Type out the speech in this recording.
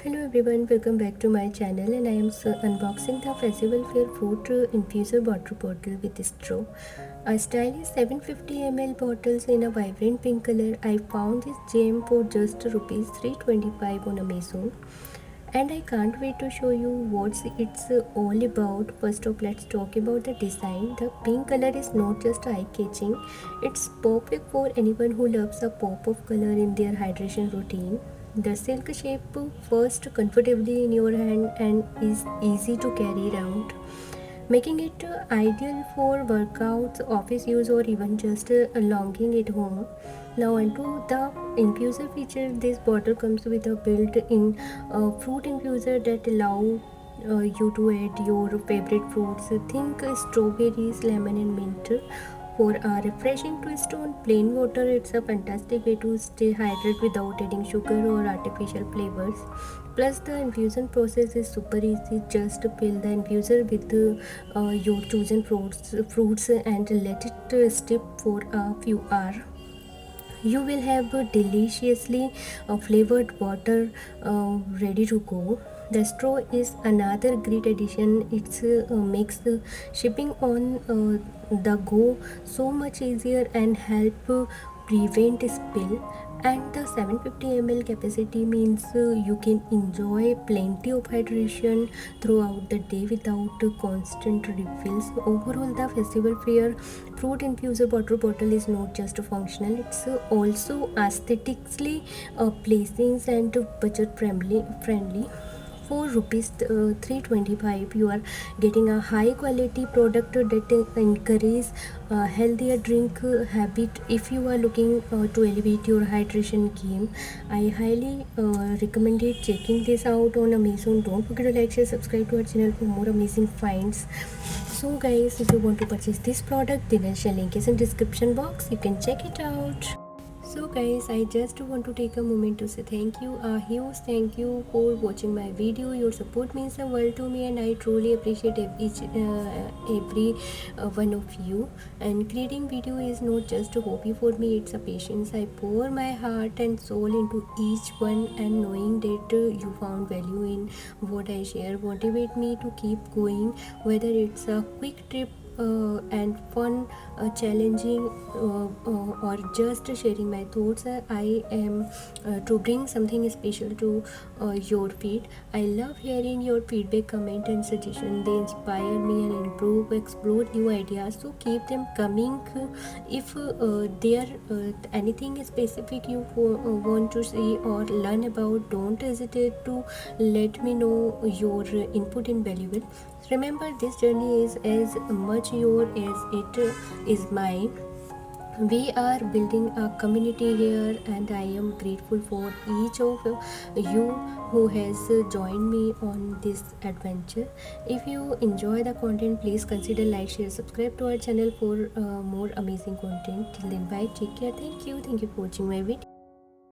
Hello everyone, welcome back to my channel, and I am unboxing the Festival Fair Fruit Infuser water bottle with straw. A stylish 750 ml bottles in a vibrant pink color. I found this gem for just rupees 325 on Amazon, and I can't wait to show you what it's all about. First off, let's talk about the design. The pink color is not just eye-catching, it's perfect for anyone who loves a pop of color in their hydration routine. The silk shape first comfortably in your hand and is easy to carry around, making it ideal for workouts, office use, or even just longing at home. Now onto the infuser feature. This bottle comes with a built-in fruit infuser that allow you to add your favorite fruits. Think strawberries, lemon, and mint. For a refreshing twist on plain water, it's a fantastic way to stay hydrated without adding sugar or artificial flavors. Plus, the infusion process is super easy. Just fill the infuser with your chosen fruits and let it steep for a few hours. You will have a deliciously flavored water ready to go. The straw is another great addition. It makes the shipping on the go so much easier and help prevent spill. And the 750 ml capacity means you can enjoy plenty of hydration throughout the day without constant refills. Overall, the festival fair fruit infuser water bottle is not just functional, it's also aesthetically pleasing and budget friendly. For rupees 325, you are getting a high quality product that encourages healthier drink habit. If you are looking to elevate your hydration game, I highly recommend checking this out on Amazon. Don't forget to like, share, subscribe to our channel for more amazing finds. So guys, if you want to purchase this product, the initial link is in description box. You can check it out. So guys, I just want to take a moment to say thank you, a huge thank you for watching my video. Your support means the world to me, and I truly appreciate every one of you. And creating video is not just a hobby for me, it's a patience. I pour my heart and soul into each one, and knowing that you found value in what I share motivate me to keep going, whether it's a quick trip and fun, challenging, or just sharing my thoughts. I am to bring something special to your feed. I love hearing your feedback, comment, and suggestion. They inspire me and improve, explore new ideas. So keep them coming. If there anything specific you want to see or learn about, don't hesitate to let me know. Your input is valuable. Remember, this journey is as much yours as it is mine. We are building a community here, and I am grateful for each of you who has joined me on this adventure. If you enjoy the content, please consider like, share, subscribe to our channel for more amazing content. Till then, bye, take care, thank you for watching my video.